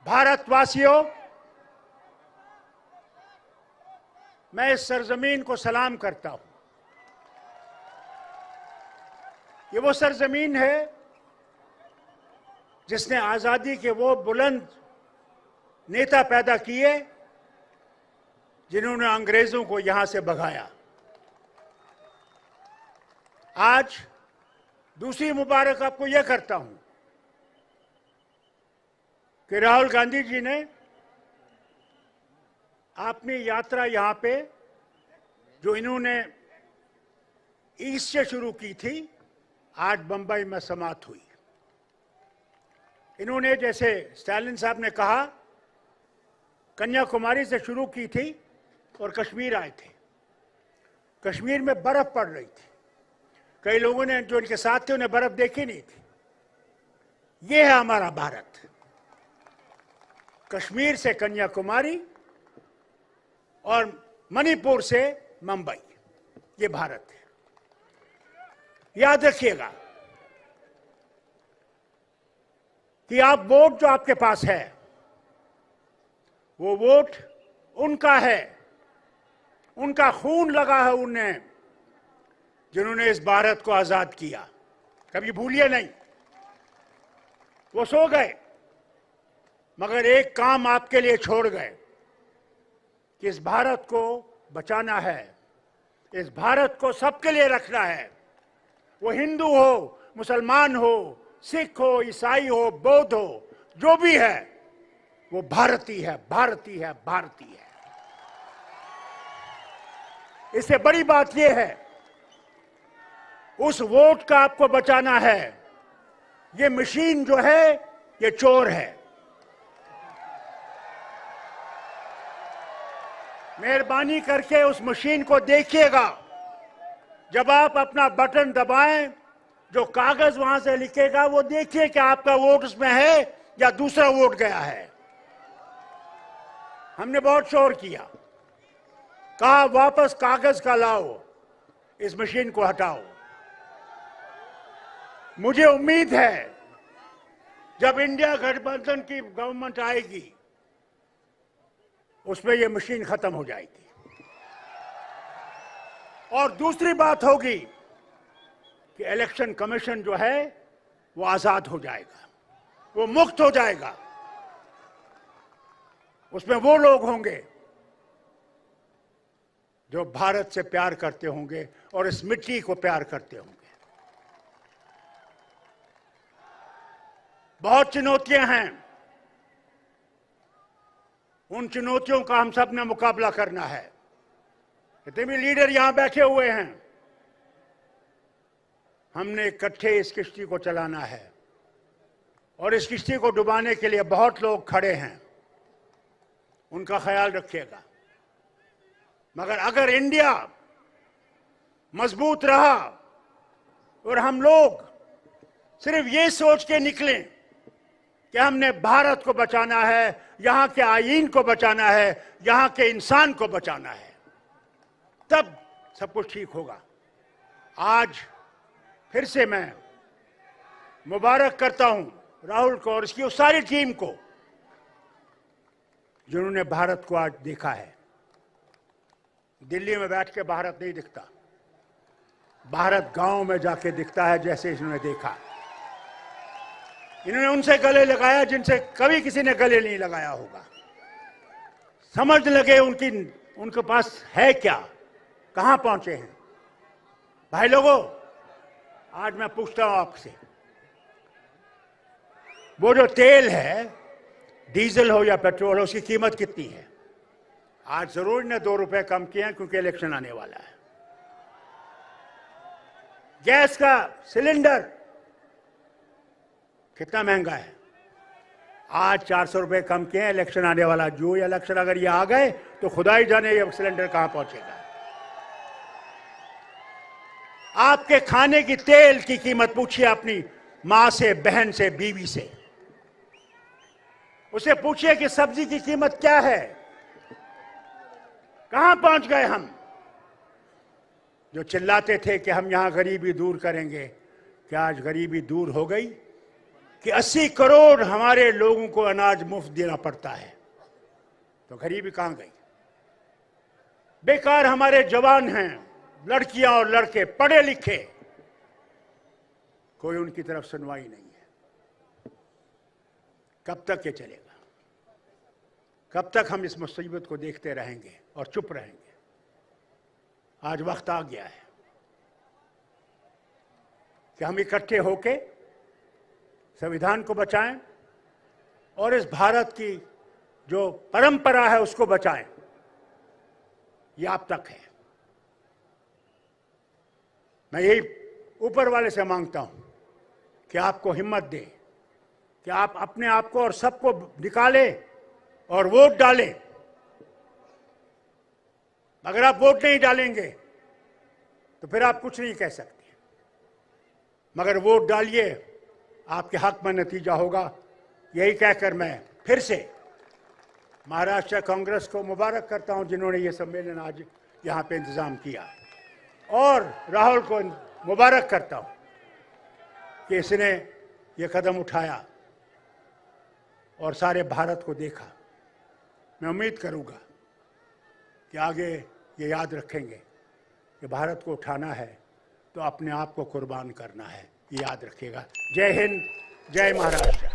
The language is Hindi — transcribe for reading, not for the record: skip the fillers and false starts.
भारतवासियों, मैं इस सरजमीन को सलाम करता हूं। ये वो सरजमीन है जिसने आजादी के वो बुलंद नेता पैदा किए जिन्होंने अंग्रेजों को यहां से भगाया। आज दूसरी मुबारक आपको यह करता हूं कि राहुल गांधी जी ने अपनी यात्रा यहां पे जो इन्होंने ईस्ट से शुरू की थी, आज बंबई में समाप्त हुई। इन्होंने, जैसे स्टालिन साहब ने कहा, कन्याकुमारी से शुरू की थी और कश्मीर आए थे। कश्मीर में बर्फ पड़ रही थी, कई लोगों ने जो इनके साथ थे उन्हें बर्फ देखी नहीं थी। ये है हमारा भारत, कश्मीर से कन्याकुमारी और मणिपुर से मुंबई, ये भारत है। याद रखिएगा कि आप वोट जो आपके पास है वो वोट उनका है, उनका खून लगा है उन्हें जिन्होंने इस भारत को आजाद किया। कभी भूलिए नहीं, वो सो गए मगर एक काम आपके लिए छोड़ गए कि इस भारत को बचाना है, इस भारत को सबके लिए रखना है। वो हिंदू हो, मुसलमान हो, सिख हो, ईसाई हो, बौद्ध हो, जो भी है वो भारतीय है, भारतीय है, भारतीय है। इससे बड़ी बात यह है, उस वोट का आपको बचाना है। ये मशीन जो है ये चोर है। मेहरबानी करके उस मशीन को देखिएगा। जब आप अपना बटन दबाएं, जो कागज वहां से लिखेगा वो देखिए कि आपका वोट उसमें है या दूसरा वोट गया है। हमने बहुत शोर किया, कहा वापस कागज का लाओ, इस मशीन को हटाओ। मुझे उम्मीद है जब इंडिया गठबंधन की गवर्नमेंट आएगी उसमें यह मशीन खत्म हो जाएगी। और दूसरी बात होगी कि इलेक्शन कमीशन जो है वो आजाद हो जाएगा, वो मुक्त हो जाएगा। उसमें वो लोग होंगे जो भारत से प्यार करते होंगे और इस मिट्टी को प्यार करते होंगे। बहुत चुनौतियां हैं, उन चुनौतियों का हम सब ने मुकाबला करना है। जितने भी लीडर यहां बैठे हुए हैं, हमने इकट्ठे इस किश्ती को चलाना है और इस किश्ती को डुबाने के लिए बहुत लोग खड़े हैं, उनका ख्याल रखिएगा। मगर अगर इंडिया मजबूत रहा और हम लोग सिर्फ ये सोच के निकलें कि हमने भारत को बचाना है, यहां के आईन को बचाना है, यहां के इंसान को बचाना है, तब सब कुछ ठीक होगा। आज फिर से मैं मुबारक करता हूं राहुल को और इसकी उस सारी टीम को जिन्होंने भारत को आज देखा है। दिल्ली में बैठ के भारत नहीं दिखता, भारत गांव में जाके दिखता है, जैसे इन्होंने देखा। इन्होंने उनसे गले लगाया जिनसे कभी किसी ने गले नहीं लगाया होगा। समझ लगे उनके पास है क्या, कहां पहुंचे हैं। भाई लोगों, आज मैं पूछता हूं आपसे, वो जो तेल है, डीजल हो या पेट्रोल हो, उसकी कीमत कितनी है? आज जरूर ने 2 रुपए कम किए हैं क्योंकि इलेक्शन आने वाला है। गैस का सिलेंडर कितना महंगा है? आज 400 रुपए कम किए हैं, इलेक्शन आने वाला। जो ये इलेक्शन अगर ये आ गए तो खुदा ही जाने ये सिलेंडर कहां पहुंचेगा। आपके खाने की तेल की कीमत पूछिए अपनी मां से, बहन से, बीवी से। उसे पूछिए कि सब्जी की कीमत क्या है, कहां पहुंच गए हम। जो चिल्लाते थे कि हम यहां गरीबी दूर करेंगे, क्या आज गरीबी दूर हो गई? कि 80 करोड़ हमारे लोगों को अनाज मुफ्त देना पड़ता है, तो गरीबी कहां गई? बेकार हमारे जवान हैं, लड़कियां और लड़के पढ़े लिखे, कोई उनकी तरफ सुनवाई नहीं है। कब तक ये चलेगा? कब तक हम इस मुसीबत को देखते रहेंगे और चुप रहेंगे? आज वक्त आ गया है कि हम इकट्ठे होके संविधान को बचाएं और इस भारत की जो परंपरा है उसको बचाएं। ये आप तक है। मैं यही ऊपर वाले से मांगता हूं कि आपको हिम्मत दे कि आप अपने आप को और सबको निकालें और वोट डालें। अगर आप वोट नहीं डालेंगे तो फिर आप कुछ नहीं कह सकते, मगर वोट डालिए, आपके हक में नतीजा होगा। यही कहकर मैं फिर से महाराष्ट्र कांग्रेस को मुबारक करता हूं जिन्होंने ये सम्मेलन आज यहां पे इंतजाम किया, और राहुल को मुबारक करता हूं कि इसने ये कदम उठाया और सारे भारत को देखा। मैं उम्मीद करूंगा कि आगे ये याद रखेंगे कि भारत को उठाना है तो अपने आप को कुर्बान करना है। ये याद रखिएगा। जय हिंद, जय महाराष्ट्र।